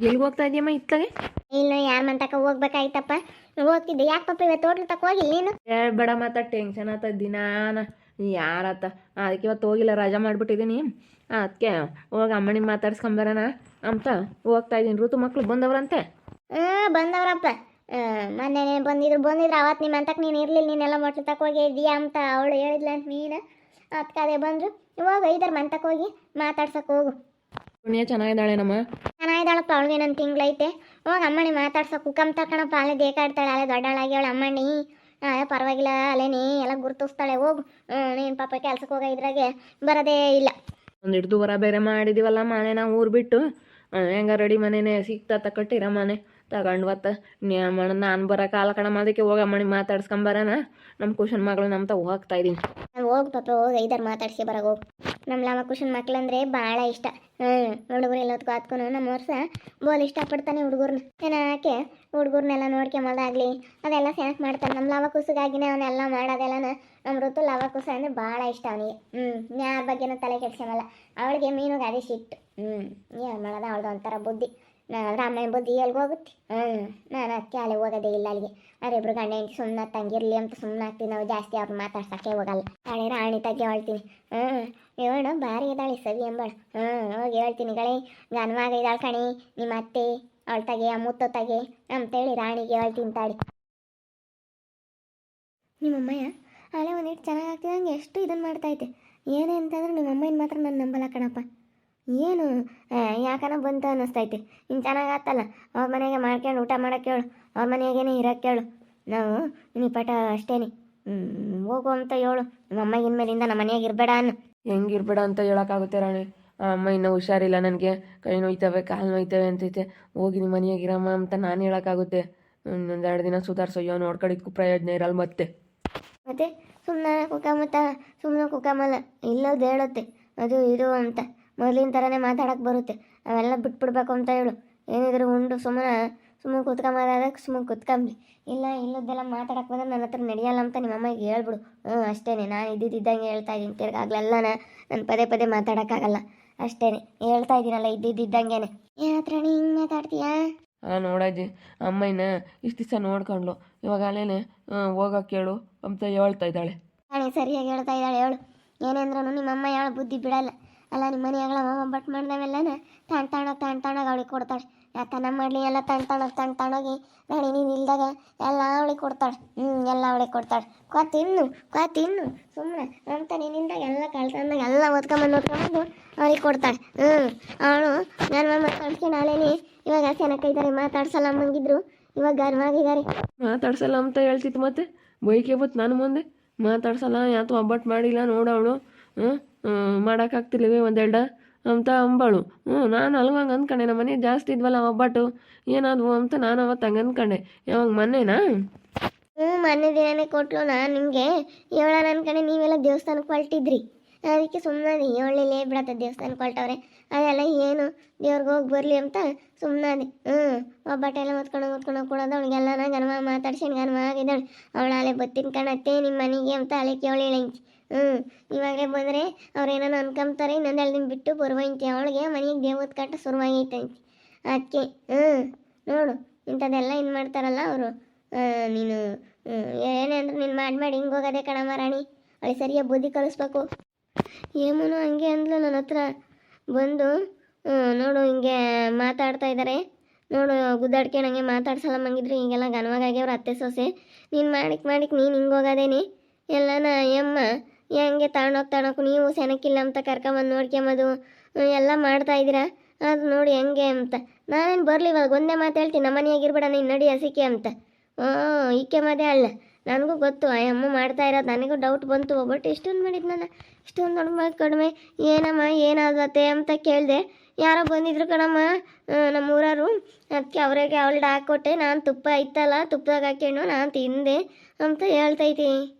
ಎಲ್ಲಿಗೆ ಹೋಗ್ತಾ ಇದೀಯಮ್ಮ ಇತ್ತಗೆ? ಇಲ್ಲ ಯಾರ ಮಂತಕ ಹೋಗ್ಬೇಕಾಯ್ತಪ್ಪ. ಹೋಗ್ತಿದ್ದೆ ಯಾಕೆ ಪಪ್ಪ ಇವತ್ತು ಹೋಟ್ಲ್ ತಕ ಹೋಗಿಲ್ಲ ನೀನು? ಬೇಡ ಮಾತ ಟೆನ್ಷನ್ ಆತ ದಿನಾನ ಯಾರತ್ತ. ಅದಕ್ಕೆ ಇವತ್ತು ಹೋಗಿಲ್ಲ, ರಜಾ ಮಾಡಿಬಿಟ್ಟಿದ್ದೀನಿ. ಅದಕ್ಕೆ ಹೋಗಿ ಅಮ್ಮನಿಗೆ ಮಾತಾಡ್ಸ್ಕೊಂಬರೋಣ ಅಂತ ಹೋಗ್ತಾ ಇದ್ದೀನಿ. ಋತು ಮಕ್ಳು ಬಂದವ್ರಂತೆ? ಬಂದವ್ರಪ್ಪ. ಮೊನ್ನೆ ಬಂದಿದ್ರು ಅವತ್ತು ನಿಮ್ಮ ಅಂತಕ್ಕೆ ನೀನು ಇರಲಿಲ್ಲ, ನೀನೆಲ್ಲ ಹೋಟ್ಲ್ ತಕ ಹೋಗಿದ್ದೀಯಾ ಅಂತ ಅವಳು ಹೇಳಿದ್ಲ ಅಂತ ನೀನು. ಅದಕ್ಕೆ ಅದೇ ಬಂದರು. ಇವಾಗ ಐದರ ಮಂತಕ್ಕೆ ಹೋಗಿ ಮಾತಾಡ್ಸಕ್ಕೆ ಹೋಗು. ಪುಣ್ಯ ಚೆನ್ನಾಗಿದ್ದಾಳೇನಮ್ಮ? ಚೆನ್ನಾಗಿದ್ದಾಳಪ್ಪ. ಅವಳಿಗೆ ನನ್ನ ತಿಂಗಳೈತೆ. ಹೋಗಿ ಅಮ್ಮನಿ ಮಾತಾಡ್ಸೋ ಕುಕ್ಕಮ್ ತಕ್ಕಣಪ್ಪ. ಅಲ್ಲೇ ಬೇಕಾಡ್ತಾಳೆ, ಅಲ್ಲೇ ದೊಡ್ಡಳಾಗಿ ಅವಳು ಅಮ್ಮಣ್ಣಿ. ಪರವಾಗಿಲ್ಲ ಅಲ್ಲೇನಿ ಎಲ್ಲ ಗುರ್ತಿಸ್ತಾಳೆ. ಹೋಗು. ನೀನು ಪಾಪ ಕೆಲ್ಸಕ್ಕೆ ಹೋಗೋ ಇದ್ರಾಗೆ ಬರೋದೇ ಇಲ್ಲ. ಒಂದು ಹಿಡ್ದು ಬರ ಬೇರೆ ಮಾಡಿದೀವಲ್ಲ ಮನೆ, ನಾವು ಊರು ಬಿಟ್ಟು ಹೆಂಗ ರೆಡಿ ಮನೆನೇ ಸಿಕ್ತಾ ಕಟ್ಟಿರ ಮನೆ ತಗೊಂಡ್ವತ್ತ. ನಾನು ಬರೋ ಕಾಲ ಕಣಮ್ಮ, ಅದಕ್ಕೆ ಹೋಗಿ ಅಮ್ಮನಿಗೆ ಮಾತಾಡ್ಸ್ಕೊಂಬರೋಣ. ನಮ್ಮ ಕುಶನ್ ಮಗಳು ನಮ್ಮ ಹೋಗ್ತಾ ಇದ್ದೀನಿ. ಹೋಗು ಪಾಪ, ಹೋಗಿ ಐದಾರು ಮಾತಾಡ್ಸಿ ಬರೋಗ ಹೋಗು. ನಮ್ಮ ಲವ ಕುಶನ್ ಮಕ್ಳಂದ್ರೆ ಭಾಳ ಇಷ್ಟ. ಹುಡುಗರು ಎಲ್ಲದಕ್ಕೂ ಹತ್ಕೊ ನಮ್ಮ ವರ್ಷ ಬೋಲ್ ಇಷ್ಟಪಡ್ತಾನೆ ಹುಡುಗರ್ನ. ಏನಾಕೆ ಹುಡುಗರ್ನೆಲ್ಲ ನೋಡ್ಕೊಂಬೋದಾಗ್ಲಿ ಅದೆಲ್ಲ ಸೆನೆಕ್ ಮಾಡ್ತಾನೆ. ನಮ್ಮ ಲವ ಕುಸಿಗಾಗಿನೇ ಅವನ್ನೆಲ್ಲ ಮಾಡೋದೆಲ್ಲನ. ನಮ್ಮ ಋತು ಲವ ಕುಸ ಅಂದರೆ ಭಾಳ ಇಷ್ಟ ಅವನಿಗೆ. ಯಾರ ಬಗ್ಗೆನೂ ತಲೆ ಕೆಡ್ಸೋಣಲ್ಲ. ಅವಳಿಗೆ ಮೀನುಗೆ ಅದೇ ಸಿಟ್ಟು. ಏನು ಮಾಡೋದು, ಅವಳ್ದು ಒಂಥರ ಬುದ್ಧಿ. ರಾಮಾಯಣ ಬುದ್ಧಿ ಎಲ್ಗೆ ಹೋಗುತ್ತೆ. ನಾನು ಅದಕ್ಕೆ ಅಲ್ಲಿ ಹೋಗೋದೇ ಇಲ್ಲ ಅಲ್ಲಿಗೆ. ಅವರಿಬ್ರು ಗಂಡ ಹೆಂಡತಿ ಸುಮ್ಮನೆ ತಂಗಿರಲಿ ಅಂತ ಸುಮ್ಮನೆ ಆಗ್ತೀವಿ ನಾವು. ಜಾಸ್ತಿ ಅವ್ರು ಮಾತಾಡ್ಸೋಕ್ಕೆ ಹೋಗಲ್ಲ. ನಾಳೆ ರಾಣಿ ತಗ್ಗೆ ಹೇಳ್ತೀನಿ. ಹೇಳು ಭಾರಿ ಇದ್ದಾಳೆ ಸವಿ ಎಂಬಳು. ಹೋಗಿ ಹೇಳ್ತೀನಿ ಗಳೇ ಗನ್ವಾಗ ಇದ್ದಾಳೆ ಕಣಿ ನಿಮ್ಮ ಅತ್ತೆ, ಅವಳು ತಗೆ ಮುತ್ತು ತಗೆ ಅಂತೇಳಿ ರಾಣಿಗೆ ಹೇಳ್ತೀನಿ ತಾಳಿ. ನಿಮ್ಮಮ್ಮಯ್ಯ ಅಲ್ಲೇ ಒಂದಿಟ್ಟು ಚೆನ್ನಾಗಾಗ್ತಿದೆ ಹಂಗೆ ಎಷ್ಟು ಇದನ್ನು ಮಾಡ್ತೈತೆ. ಏನೇ ಅಂತಂದ್ರೆ ನಿಮ್ಮಮ್ಮನ ಮಾತ್ರ ನಾನು ನಂಬಲ್ಲ ಕಣಪ್ಪ. ಏನು ಯಾಕನ ಬಂತು ಅನ್ನಿಸ್ತೈತೆ. ಇನ್ನು ಚೆನ್ನಾಗಾತಲ್ಲ ಅವ್ರ ಮನೆಗೆ ಮಾಡ್ಕೊಂಡು ಊಟ ಮಾಡೋಕ್ಕೆ ಹೇಳು, ಅವ್ರ ಮನೆಗೇನೆ ಇರೋಕ್ಕೆ ಹೇಳು. ನಾವು ನಿಪಟ ಅಷ್ಟೇನೆ ಹೋಗು ಅಂತ ಹೇಳು. ನಮ್ಮಮ್ಮ ಇನ್ಮೇಲಿಂದ ನಮ್ಮ ಮನೆಯಾಗ ಇರಬೇಡ ಅನ್ನು. ಹೆಂಗಿರ್ಬೇಡ ಅಂತ ಹೇಳೋಕ್ಕಾಗುತ್ತೆ ರಾಣಿ? ಅಮ್ಮ ಇನ್ನೂ ಹುಷಾರಿಲ್ಲ, ನನಗೆ ಕೈ ನೋಯ್ತವೆ ಕಾಲು ನೋಯ್ತವೆ ಅಂತೈತೆ. ಹೋಗಿ ನಿಮ್ಮ ಮನೆಯಾಗಿರಮ್ಮ ಅಂತ ನಾನು ಹೇಳೋಕ್ಕಾಗುತ್ತೆ? ಒಂದೆರಡು ದಿನ ಸುಧಾರಿಸೋಯ್ಯೋ ನೋಡ್ಕೊಂಡಿದ್ಕು ಪ್ರಯೋಜನ ಇರಲ್ಲ ಮತ್ತೆ. ಮತ್ತೆ ಸುಮ್ಮನೆ ಸುಮ್ಮನೆ ಕುಕ್ಕಮಲ್ಲ ಇಲ್ಲೋದು ಹೇಳುತ್ತೆ ಅದು ಇದು ಅಂತ. ಮೊದಲಿನ ಥರನೇ ಮಾತಾಡೋಕ್ಕೆ ಬರುತ್ತೆ. ಅವೆಲ್ಲ ಬಿಟ್ಬಿಡ್ಬೇಕು ಅಂತ ಹೇಳು. ಏನಿದ್ರು ಉಂಡು ಸುಮ್ಮನೆ ಕುತ್ಕೊಂಬಾರಕ್ಕೆ ಸುಮ್ಮನೆ ಕುತ್ಕೊಂಬ್ಲಿ. ಇಲ್ಲ ಇಲ್ಲದ್ದೆಲ್ಲ ಮಾತಾಡಕ್ಕೆ ಬಂದ್ರೆ ನನ್ನ ಹತ್ರ ನಡೆಯಲ್ಲ ಅಂತ ನಿಮ್ಮಮ್ಮಗೆ ಹೇಳ್ಬಿಡು. ಅಷ್ಟೇ. ನಾನು ಇದ್ದಿದ್ದಂಗೆ ಹೇಳ್ತಾ ಇದ್ದೀನಿ. ತಿರ್ಗಾಗ್ಲೆಲ್ಲ ನಾನು ಪದೇ ಪದೇ ಮಾತಾಡೋಕ್ಕಾಗಲ್ಲ. ಅಷ್ಟೇ ಹೇಳ್ತಾ ಇದ್ದೀನಲ್ಲ ಇದ್ದಿದ್ದಂಗೆ. ಏನತ್ರ ಹಿಂಗೆ ಮಾತಾಡ್ತೀಯಾ? ನೋಡಜ್ಜಿ, ಅಮ್ಮಯ್ಯನ ಇಷ್ಟು ದಿವಸ ನೋಡ್ಕೊಂಡ್ಲು, ಇವಾಗ ಅಲ್ಲೇನೆ ಹೋಗೋಕ್ಕೆ ಹೇಳು ಅಂತ ಹೇಳ್ತಾ ಇದ್ದಾಳೆ. ರಾಣಿ ಸರಿಯಾಗಿ ಹೇಳ್ತಾ ಇದ್ದಾಳೆ. ಹೇಳು ಏನೇಂದ್ರೂ ನಿಮ್ಮಮ್ಮ ಹೇಳೋ ಬುದ್ಧಿ ಬಿಡಲ್ಲ. ಅಲ್ಲ ನಿಮ್ಮ ಮನೆಯಾಗಳ ಬಟ್ ಮಾಡ್ದವೆಲ್ಲನ ತಾಣೋಗಿ ಅವಳಿಗೆ ಕೊಡ್ತಾಳೆ. ಯಾಕನ್ನ ಮಾಡಲಿ ಎಲ್ಲ ತಾಣೋಗಿ ರಾಣಿ ನೀನು ಇಲ್ದಾಗ ಎಲ್ಲ ಅವಳಿಗೆ ಕೊಡ್ತಾಳೆ. ಎಲ್ಲ ಅವಳಿಗೆ ಕೊಡ್ತಾಳೆ. ತಿನ್ನು ಸುಮ್ಮನೆ ಅಂತ ನೀನಿಂದ ಎಲ್ಲ ಕಳ್ತಂದಾಗ ಎಲ್ಲ ಓದ್ಕೊಂಬಂದು ಅವಳಿಗೆ ಕೊಡ್ತಾಳೆ. ಅವಳು ನನ್ನ ಕಳ್ಸ್ಕೊಂಡು ಅಲ್ಲೇನಿ ಇವಾಗ ಸೆನಕೈತಾರೆ. ಮಾತಾಡ್ಸಲ್ಲ ಅಮ್ಮಂಗಿದ್ರು ಇವಾಗ ಗರ್ವಾಗಿದ್ದಾರೆ. ಮಾತಾಡ್ಸಲ್ಲ ಅಂತ ಹೇಳ್ತಿತ್ತು, ಮತ್ತೆ ಬೈಕೆ ಬತ್ತು ನನ್ನ ಮುಂದೆ ಮಾತಾಡ್ಸಲ್ಲ ಯಾತು ಒಬ್ಬಟ್ಟು ಮಾಡಿಲ್ಲ ನೋಡವಳು. ಮಾಡೋಕ್ಕಾಗ್ತಿಲ್ಲವೇ ಒಂದೆರಡ ಅಂತ ಅಂಬಳು. ನಾನು ಅಲ್ವಂಗೆ ಅಂದ್ಕೊಂಡೆ. ನಮ್ಮ ಮನೆ ಜಾಸ್ತಿ ಇದ್ವಲ್ಲ ಒಬ್ಬಟ್ಟು ಏನಾದ್ವು ಅಂತ ನಾನು ಅವತ್ತು ಹಂಗೆ ಅಂದ್ಕೊಂಡೆ. ಯಾವಾಗ ಮೊನ್ನೆನಾ? ಮೊನ್ನೆ ದಿನನೇ ಕೊಟ್ಲು. ನಾನು ನಿಮಗೆ ಹೇಳೋಣ ಅನ್ಕೊಂಡೆ, ನೀವೆಲ್ಲ ದೇವಸ್ಥಾನಕ್ಕೆ ಹೊಲ್ಟಿದ್ರಿ. ಅದಕ್ಕೆ ಸುಮ್ಮನೆ ಹೇಳಲಿಲ್ಲೇ ಬಿಡತ್ತೆ ದೇವಸ್ಥಾನಕ್ಕೆ ಹೊಲ್ಟವ್ರೆ ಅದೆಲ್ಲ ಏನು ದೇವ್ರಿಗೆ ಹೋಗಿ ಬರಲಿ ಅಂತ ಸುಮ್ಮನೆ. ಒಬ್ಬಟ್ಟೆಲ್ಲ ಹೊತ್ಕೊಂಡು ಕೊಡೋದು. ಅವಳಿಗೆಲ್ಲ ಗನ್ಮ ಮಾತಾಡ್ಸ್ಕೊಂಡು ಗನ್ಮ ಆಗಿದ್ದಾಳೆ. ಅವಳು ಅಲ್ಲೇ ಬತ್ತಿನ ಕಾಣತ್ತೆ ನಿಮ್ಮ ಮನೆಗೆ ಅಂತ ಅಲ್ಲೇ ಕೇಳಿಲ್ಲ ಇಂಚಿ. ಇವಾಗಲೇ ಬಂದರೆ ಅವ್ರೇನೋ ಅನ್ಕೊಂತಾರೆ. ಇನ್ನೊಂದು ದಿನ ಬಿಟ್ಟು ಬರುವಂತೆ. ಅವಳಿಗೆ ಮನೆಗೆ ದೇವದ ಕಟ್ಟ ಶುರುವಾಗೈತೆ ಅಂತೆ. ಅದಕ್ಕೆ ನೋಡು ಇಂಥದ್ದೆಲ್ಲ ಏನು ಮಾಡ್ತಾರಲ್ಲ ಅವರು. ನೀನು ಏನೇ ಅಂದ್ರೆ ನೀನು ಮಾಡಿ ಹಿಂಗೆ ಹೋಗೋದೇ ಕಣಮ್ಮ ರಾಣಿ. ಅವಳಿಗೆ ಸರಿಯಾಗಿ ಬುದ್ಧಿ ಕಲಿಸ್ಬೇಕು. ಏಮೂನು ಹಂಗೆ ಅಂದ್ಲು ನನ್ನ ಹತ್ರ ಬಂದು. ನೋಡು ಹಿಂಗೆ ಮಾತಾಡ್ತಾ ಇದ್ದಾರೆ ನೋಡು, ಗುದ್ದಾಡ್ಕೊಂಡು ಹಂಗೆ ಮಾತಾಡ್ಸಲ್ಲ ಮಂಗಿದ್ರು ಹಿಂಗೆಲ್ಲ ಗನವಾಗ್ಯವ್ರು ಅತ್ತೆ ಸೊಸೆ. ನೀನು ಮಾಡಿಕ್ ನೀನು ಹಿಂಗೆ ಹೋಗೋದೇನೆ ಎಲ್ಲನ ಯಮ್ಮ ಹೆಂಗೆ ತಗೊಂಡೋಗಿ ನೀವು ಸೆನಕ್ಕಿಲ್ಲ ಅಂತ ಕರ್ಕೊಂಬಂದು ನೋಡ್ಕೊಂಬೋದು ಎಲ್ಲ ಮಾಡ್ತಾಯಿದ್ದೀರಾ. ಅದು ನೋಡಿ ಹೆಂಗೆ ಅಂತ. ನಾನೇನು ಬರಲಿ ಇವಾಗ ಒಂದೇ ಮಾತು ಹೇಳ್ತೀನಿ, ನಮ್ಮ ಮನೆಯಾಗಿರ್ಬೇಡ ನೀನು ನಡಿ ಹಸಿಕೆ ಅಂತ. ಈಕೆ ಮದೇ ಅಲ್ಲ ನನಗೂ ಗೊತ್ತು ಆ ಅಮ್ಮ ಮಾಡ್ತಾ ಇರೋದು. ನನಗೂ ಡೌಟ್ ಬಂತು. ಬಟ್ ಇಷ್ಟೊಂದು ಮಾಡಿದ್ನಲ್ಲ, ಇಷ್ಟೊಂದು ದೊಡ್ಡ ಕಡಿಮೆ ಏನಮ್ಮ ಏನಾದ್ವತ್ತೆ ಅಂತ ಕೇಳಿದೆ. ಯಾರೋ ಬಂದಿದ್ರು ಕಣಮ್ಮ ನಮ್ಮೂರವರು. ಅದಕ್ಕೆ ಅವರಿಗೆ ಅವಳ್ದು ಹಾಕ್ಕೊಟ್ಟೆ. ನಾನು ತುಪ್ಪ ಇತ್ತಲ್ಲ ತುಪ್ಪದಾಗ ಹಾಕ್ಕೊಂಡು ನಾನು ತಿಂದೆ ಅಂತ ಹೇಳ್ತೈತಿ.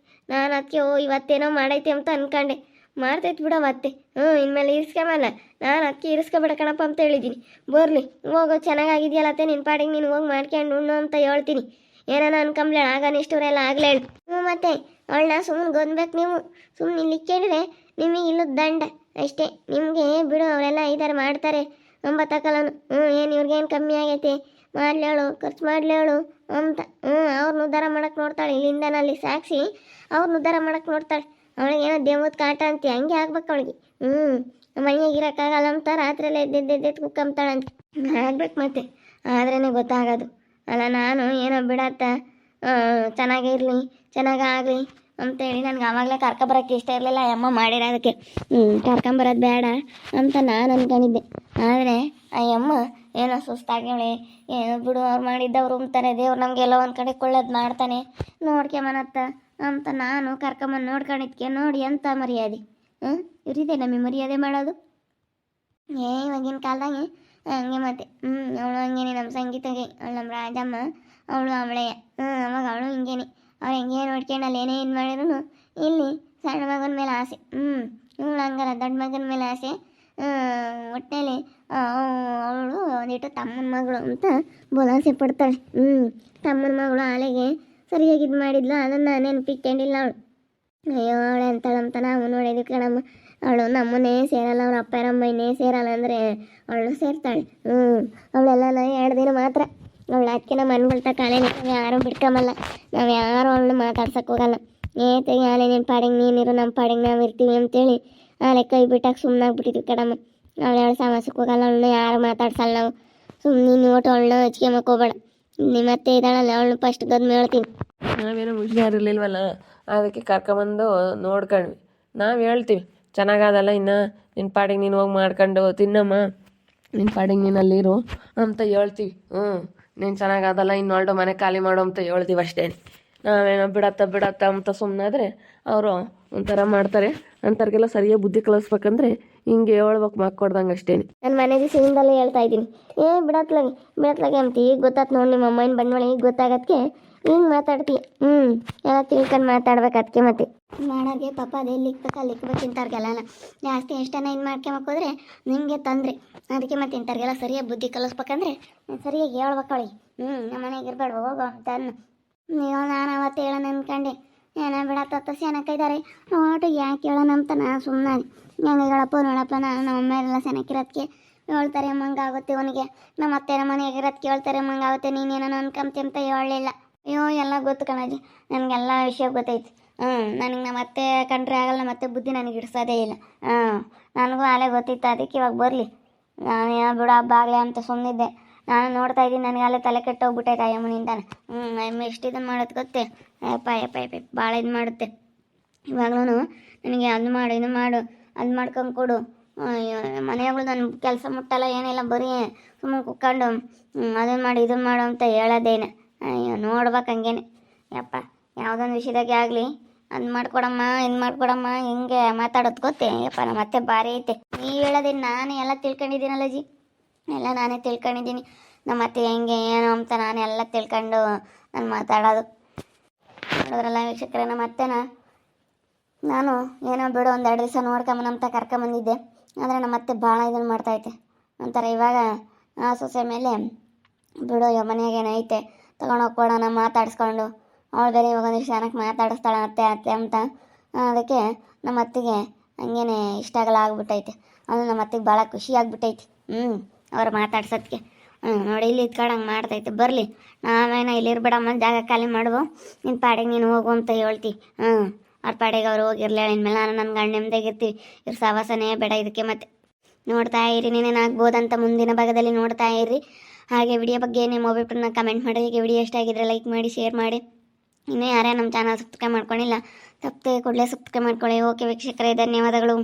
ನಾನು ಅದಕ್ಕೆ ಇವತ್ತೇನೋ ಮಾಡೈತಿ ಅಂತ ಅನ್ಕೊಂಡೆ. ಮಾಡ್ತೈತಿ ಬಿಡ ಮತ್ತೆ. ಇನ್ಮೇಲೆ ಇರಿಸ್ಕೊಂಬಲ್ಲ. ನಾನು ಅದಕ್ಕೆ ಇರಿಸ್ಕೊಬೇಡ ಕಣಪ್ಪ ಅಂತ ಹೇಳಿದ್ದೀನಿ. ಬರಲಿ ಹೋಗೋ ಚೆನ್ನಾಗಿದೆಯಲ್ಲ ಅತ್ತೆ ನಿನ್ನ ಪಾಡಿಗೆ ನೀನು ಹೋಗಿ ಮಾಡ್ಕೊಂಡು ಉಣ್ಣು ಅಂತ ಹೇಳ್ತೀನಿ. ಏನಾನ ಅನ್ಕೊಂಬ್ಲೇಳ ಆಗ ನಿಷ್ಠೂರೆಲ್ಲ ಆಗಲೇ ಹೇಳು. ಮತ್ತೆ ಅವಳನ್ನ ಸುಮ್ಮನೆ ಗೊನ್ಬೇಕು ನೀವು. ಸುಮ್ಮನೆ ಇಲ್ಲಿ ಕೇಳಿದ್ರೆ ನಿಮಗೆ ಇಲ್ಲದ ದಂಡ ಅಷ್ಟೇ. ನಿಮಗೆ ಬಿಡು ಅವರೆಲ್ಲ ಐದಾರು ಮಾಡ್ತಾರೆ. ಬತ್ತಾಕಲ್ಲವನು ಏನು ಇವ್ರಿಗೇನು ಕಮ್ಮಿ ಆಗೈತಿ ಮಾಡ್ಲೇಳು ಖರ್ಚು ಮಾಡ್ಲೇಳು ಅಂತ ಅವ್ರನ್ನ ಉದ್ಧಾರ ಮಾಡಕ್ಕೆ ನೋಡ್ತಾಳೆ ಇಲ್ಲಿಂದ ಅಲ್ಲಿ ಸಾಕ್ಷಿ ಅವ್ರನ್ನ ಉದ್ಧಾರ ಮಾಡಕ್ಕೆ ನೋಡ್ತಾಳೆ ಅವಳಿಗೆ ಏನೋ ದೇವದ ಕಾಟ ಅಂತಿ ಹಂಗೆ ಆಗ್ಬೇಕು ಅವಳಿಗೆ ಮನೆಯಾಗ ಇರೋಕ್ಕಾಗಲ್ಲ ಅಂತ ರಾತ್ರಿಯಲ್ಲೇ ಎದ್ದೆದ್ದು ಕುಕ್ಕಂತಾಳಂತೆ ಆಗ್ಬೇಕು ಮತ್ತೆ ಆದ್ರೇ ಗೊತ್ತಾಗೋದು ಅಲ್ಲ ನಾನು ಏನೋ ಬಿಡತ್ತ ಚೆನ್ನಾಗಿರಲಿ ಚೆನ್ನಾಗಾಗಲಿ ಅಂತೇಳಿ ನನಗೆ ಆವಾಗಲೇ ಕರ್ಕೊಬರೋಕ್ಕೆ ಇಷ್ಟ ಇರಲಿಲ್ಲ ಅಮ್ಮ ಮಾಡಿರೋದಕ್ಕೆ ಕರ್ಕೊಂಬರೋದು ಬೇಡ ಅಂತ ನಾನು ಅಂದ್ಕೊಂಡಿದ್ದೆ ಆದರೆ ಅಯ್ಯಮ್ಮ ಏನೋ ಸುಸ್ತಾಗ್ಯವಳೆ ಏನೋ ಬಿಡು ಅವ್ರು ಮಾಡಿದ್ದವ್ರು ಅಂತಾರೆ ದೇವ್ರು ನಮಗೆಲ್ಲ ಒಂದು ಕಡೆ ಕೊಳ್ಳೋದು ಮಾಡ್ತಾನೆ ನೋಡ್ಕೊಂಬನತ್ತ ಅಂತ ನಾನು ಕರ್ಕೊಂಬಂದು ನೋಡ್ಕೊಂಡಿದ್ಕೆ ನೋಡಿ ಎಂಥ ಮರ್ಯಾದೆ ಇರಿದೆ ನಮಗೆ ಮರ್ಯಾದೆ ಮಾಡೋದು ಇವಾಗಿನ ಕಾಲದಾಗೆ ಹಂಗೆ ಮತ್ತೆ ಅವಳು ಹಂಗೇನೆ ನಮ್ಮ ಸಂಗೀತಗೆ ಅವಳು ನಮ್ಮ ರಾಜಮ್ಮ ಅವಳು ಅವಳೆಯ ಅವಾಗ ಅವಳು ಹಿಂಗೇನೆ ಅವ್ರು ಹೆಂಗೆ ನೋಡ್ಕೊಂಡಲ್ಲಿ ಏನೇ ಇದು ಮಾಡಿದ್ರು ಇಲ್ಲಿ ಸಣ್ಣ ಮಗನ ಮೇಲೆ ಆಸೆ ಇವಳು ಹಂಗಲ್ಲ ದೊಡ್ಡ ಮಗನ ಮೇಲೆ ಆಸೆ ಒಟ್ಟೆಲಿ ಅವಳು ಒಂದಿಟ್ಟು ತಮ್ಮನ ಮಗಳು ಅಂತ ಬೋಲಾಸೆ ಪಡ್ತಾಳೆ ತಮ್ಮನ ಮಗಳು ಆಲೆಗೆ ಸರಿಯಾಗಿ ಇದು ಮಾಡಿದ್ಲು ಅದನ್ನು ನೆನಪಿಕೊಂಡಿಲ್ಲ ಅವಳು ಅಯ್ಯೋ ಅವಳೆ ಅಂತಾಳಂತ ನಾವು ನೋಡಿದ್ವಿ ಕಣಮ್ಮ ಅವಳು ನಮ್ಮನ್ನೇ ಸೇರಲ್ಲ ಅವ್ರ ಅಪ್ಪರಮ್ಮನೇ ಸೇರಲ್ಲ ಅಂದರೆ ಅವಳು ಸೇರ್ತಾಳೆ ಅವಳೆಲ್ಲ 2 ದಿನ ಮಾತ್ರ ಅವಳು ಅದಕ್ಕೆ ನಮ್ಮ ಮನ್ಗಳ್ತ ಕಾಲೇ ನಾವು ಯಾರೂ ಬಿಡ್ಕೊಂಬಲ್ಲ ನಾವು ಯಾರು ಅವಳನ್ನ ಮಾತಾಡ್ಸಕ್ಕೆ ಹೋಗಲ್ಲ ಏತೆಗೆ ಆಲೆ ನಿನ್ನ ಪಾಡಿಗೆ ನೀನಿರು ನಮ್ಮ ಪಾಡಿಗೆ ನಾವು ಇರ್ತೀವಿ ಅಂತೇಳಿ ಆಲೆ ಕೈ ಬಿಟ್ಟಾಗ ಸುಮ್ಮನಾಗ್ಬಿಟ್ಟಿದ್ವಿ ಕಡಮ್ಮ ಅವಳು ಸಮಾಸಕ್ಕೆ ಹೋಗಲ್ಲ ಅವಳನ್ನ ಯಾರು ಮಾತಾಡ್ಸಲ್ಲ ನಾವು ಸುಮ್ಮನೆ ನೀನು ಒಟ್ಟು ಅವಳನ್ನ ಹಚ್ಕೊಂಬಕ್ಕೆ ಹೋಗ್ಬೇಡ ನಿಮ್ಮತ್ತೆ ಇದ್ದಾಳಲ್ಲ ಅವಳನ್ನ ಫಸ್ಟ್ ಗದ್ಮೆ ಹೇಳ್ತೀನಿ ನಾವೇನೋ ಹುಷಾರಿರ್ಲಿಲ್ವಲ್ಲ ಅದಕ್ಕೆ ಕರ್ಕೊಂಬಂದು ನೋಡ್ಕೊಂಡ್ವಿ ನಾವು ಹೇಳ್ತೀವಿ ಚೆನ್ನಾಗದಲ್ಲ ಇನ್ನು ನಿನ್ನ ಪಾಡಿಗೆ ನೀನು ಹೋಗಿ ಮಾಡ್ಕೊಂಡು ತಿನ್ನಮ್ಮ ನಿನ್ನ ಪಾಡಿಗೆ ನೀನು ಅಲ್ಲಿರು ಅಂತ ಹೇಳ್ತೀವಿ ನೀನು ಚೆನ್ನಾಗದಲ್ಲ ಇನ್ನು ಹೊರಡು ಮನೆ ಖಾಲಿ ಮಾಡು ಅಂತ ಹೇಳ್ತೀವಿ ಅಷ್ಟೇ ನಾವೇನೋ ಬಿಡತ್ತ ಅಂತ ಸುಮ್ಮನಾದರೆ ಅವರು ಒಂಥರ ಮಾಡ್ತಾರೆ ಅಂಥವ್ರಿಗೆಲ್ಲ ಸರಿಯಾಗಿ ಬುದ್ಧಿ ಕಲಿಸ್ಬೇಕಂದ್ರೆ ಹಿಂಗೆ ಹೇಳ್ಬೇಕು ಮಕ್ಕೊಡ್ದಂಗೆ ಅಷ್ಟೇ ನನ್ನ ಮನೆ ದಿವಸದಿಂದಲೇ ಹೇಳ್ತಾ ಇದ್ದೀನಿ ಬಿಡತ್ಲಾಗೆ ಅಂತ ಈಗ ಗೊತ್ತಾತ್ ನೋಡಿ ನಿಮ್ಮ ಅಮ್ಮನ ಬಂಡವಾಳ ಈಗ ಗೊತ್ತಾಗದಕ್ಕೆ ಹಿಂಗೆ ಮಾತಾಡ್ತಿ ಎಲ್ಲ ತಿಳ್ಕೊಂಡು ಮಾತಾಡ್ಬೇಕು ಅದಕ್ಕೆ ಮತ್ತೆ ಮಾಡೋರಿಗೆ ಪಾಪ ಅದೇ ಲಿಕ್ಬೇಕು ಇಂಥವ್ರಿಗೆಲ್ಲ ಜಾಸ್ತಿ ಎಷ್ಟನ್ನ ಇದು ಮಾಡ್ಕೊಂಬಕ್ಕೋದ್ರೆ ನಿಮಗೆ ತೊಂದರೆ ಅದಕ್ಕೆ ಮತ್ತೆ ಇಂಥವ್ರಿಗೆಲ್ಲ ಸರಿಯಾಗಿ ಬುದ್ಧಿ ಕಲಿಸ್ಬೇಕಂದ್ರೆ ಸರಿಯಾಗಿ ಹೇಳ್ಬೇಕು ಅವಳಿಗೆ ನಮ್ಮ ಮನೆಗೆ ಇರಬೇಡ ಹೋಗೋ ಅಂತ ನೀವು ನಾನು ಅವತ್ತು ಹೇಳೋಣ ಅಂದ್ಕೊಂಡೆ ಏನೋ ಬಿಡತ್ತ ಸೆನಕ್ಕಿದ್ದಾರೆ ನೋಟು ಯಾಕೆ ಹೇಳೋಣ ಅಂತ ನಾನು ಸುಮ್ಮನೆ ಹೆಂಗೆ ಹೇಳಪ್ಪ ನೋಡಪ್ಪ ನಮ್ಮ ಅಮ್ಮೆಲ್ಲ ಸೆನಕ್ಕಿರೋದಕ್ಕೆ ಹೇಳ್ತಾರೆ ಮಂಗಾಗುತ್ತೆ ಅವನಿಗೆ ನಮ್ಮ ಅತ್ತೆ ನಮ್ಮ ಮನೆಗೆ ಇರೋದಕ್ಕೆ ಹೇಳ್ತಾರೆ ಮಂಗಾಗುತ್ತೆ ನೀನೇನೋ ಅನ್ಕೊಂತಿ ಅಂತ ಹೇಳಲಿಲ್ಲ ಅಯ್ಯೋ ಎಲ್ಲ ಗೊತ್ತು ಕಣಜ್ಜಿ ನನಗೆಲ್ಲ ವಿಷಯ ಗೊತ್ತೈತಿ ನನಗೆ ನಮ್ಮ ಅತ್ತೆ ಕಂಡ್ರೆ ಆಗಲ್ಲ ಮತ್ತೆ ಬುದ್ಧಿ ನನಗೆ ಇಡ್ಸೋದೇ ಇಲ್ಲ ನನಗೂ ಅಲ್ಲೇ ಗೊತ್ತಿತ್ತು ಅದಕ್ಕೆ ಇವಾಗ ಬರಲಿ ನಾನು ಏನೋ ಬಿಡು ಹಬ್ಬ ಆಗಲಿ ಅಂತ ಸುಮ್ಮನಿದ್ದೆ ನಾನು ನೋಡ್ತಾ ಇದ್ದೀನಿ ನನಗೆ ಅಲ್ಲೇ ತಲೆ ಕೆಟ್ಟೋಗ್ಬಿಟ್ಟೈತೆ ಅಯ್ಯಮ್ಮನಿಂದಾನೆ ಅಯ್ಯಮ್ಮ ಎಷ್ಟು ಇದನ್ನು ಮಾಡೋದು ಗೊತ್ತೇ ಯಪ್ಪ ಭಾಳ ಇದು ಮಾಡುತ್ತೆ ಇವಾಗಲೂ ನನಗೆ ಅದು ಮಾಡು ಇದು ಮಾಡು ಅದು ಮಾಡ್ಕೊಂಡು ಕೊಡು ಮನೆಗಳು ನನ್ನ ಕೆಲಸ ಮುಟ್ಟಲ್ಲ ಏನಿಲ್ಲ ಬರೀ ಸುಮ್ಮನೆ ಕುತ್ಕೊಂಡು ಅದನ್ನು ಮಾಡು ಇದನ್ನು ಮಾಡು ಅಂತ ಹೇಳೋದೇನೆ ಅಯ್ಯೋ ನೋಡ್ಬೇಕು ಹಂಗೇನೆ ಯಪ್ಪ ಯಾವುದೊಂದು ವಿಷಯದಾಗೆ ಆಗಲಿ ಅದು ಮಾಡ್ಕೊಡಮ್ಮ ಇದು ಮಾಡ್ಕೊಡಮ್ಮ ಹಿಂಗೆ ಮಾತಾಡೋದು ಗೊತ್ತೇ ಯಪ್ಪ ನಮ್ಮ ಮತ್ತೆ ಭಾರಿ ಐತೆ ನೀವು ಹೇಳೋದೇನು ನಾನು ಎಲ್ಲ ತಿಳ್ಕೊಂಡಿದ್ದೀನಲ್ಲ ಜಿ ಎಲ್ಲ ನಾನೇ ತಿಳ್ಕೊಂಡಿದ್ದೀನಿ ನಮ್ಮ ಅತ್ತೆ ಹೆಂಗೆ ಏನು ಅಂತ ನಾನು ಎಲ್ಲ ತಿಳ್ಕೊಂಡು ನಾನು ಮಾತಾಡೋದು ನೋಡಿದ್ರಲ್ಲ ವೀಕ್ಷಕರೇ ನಮ್ಮ ಅತ್ತೆನ ನಾನು ಏನೋ ಬಿಡು ಒಂದು 2 ದಿವಸ ನೋಡ್ಕೊಂಬನಂತ ಕರ್ಕೊಂಬಂದಿದ್ದೆ ಆದರೆ ನಮ್ಮ ಅತ್ತೆ ಭಾಳ ಇದನ್ನು ಮಾಡ್ತೈತೆ ಒಂಥರ ಇವಾಗ ಆ ಸೊಸೆ ಮೇಲೆ ಬಿಡು ಮನೆಯಾಗೇನೈತೆ ತೊಗೊಂಡೋಗಿ ಕೊಡೋಣ ಮಾತಾಡಿಸ್ಕೊಂಡು ಅವಳು ಬೇರೆ ಇವಾಗ ಒಂದಿಷ್ಟು ಜನಕ್ಕೆ ಮಾತಾಡಿಸ್ತಾಳೆ ಅತ್ತೆ ಅಂತ ಅದಕ್ಕೆ ನಮ್ಮ ಅತ್ತಿಗೆ ಹಂಗೇನೆ ಇಷ್ಟ ಆಗಲ್ಲ ಆಗ್ಬಿಟ್ಟೈತೆ ಅದು ನಮ್ಮ ಅತ್ತಿಗೆ ಭಾಳ ಖುಷಿ ಆಗ್ಬಿಟ್ಟೈತಿ ಅವ್ರು ಮಾತಾಡ್ಸೋದಕ್ಕೆ ನೋಡಿ ಇಲ್ಲಿ ಇದ್ಕೊಂಡಂಗೆ ಮಾಡ್ತೈತೆ ಬರಲಿ ನಾವೇನ ಇಲ್ಲಿರ್ಬೇಡಮ್ಮ ಜಾಗ ಖಾಲಿ ಮಾಡುವ ನಿನ್ನ ಪಾಡಿಗೆ ನೀನು ಹೋಗು ಅಂತ ಹೇಳ್ತಿ ಅವ್ರ ಪಾಡಿಗೆ ಅವ್ರು ಹೋಗಿರ್ಲಿ ಇನ್ಮೇಲೆ ನಾನು ನನ್ನ ಗಂಡ ನೆಮ್ಮದಿಯಾಗಿರ್ತೀವಿ ಇವ್ರ ಸಹವಾಸನೇ ಬೇಡ ಇದಕ್ಕೆ ಮತ್ತೆ ನೋಡ್ತಾ ಇರಿ ನೀನೇನಾಗ್ಬೋದಂತ ಮುಂದಿನ ಭಾಗದಲ್ಲಿ ನೋಡ್ತಾ ಇರ್ರಿ ಹಾಗೆ ವಿಡಿಯೋ ಬಗ್ಗೆ ನಿಮ್ಮ ಅಭಿಪ್ರಾಯನ ಕಮೆಂಟ್ ಮಾಡಿ ಹೀಗೆ ವಿಡಿಯೋ ಇಷ್ಟ ಆಗಿದ್ರೆ ಲೈಕ್ ಮಾಡಿ ಶೇರ್ ಮಾಡಿ ಇನ್ನೂ ಯಾರೇ ನಮ್ಮ ಚಾನಲ್ ಸಬ್ಸ್ಕ್ರೈಬ್ ಮಾಡ್ಕೊಂಡಿಲ್ಲ ತಪ್ಪದೆ ಕೂಡಲೇ ಸಬ್ಸ್ಕ್ರೈಬ್ ಮಾಡ್ಕೊಳ್ಳಿ ಓಕೆ ವೀಕ್ಷಕರೇ ಧನ್ಯವಾದಗಳು.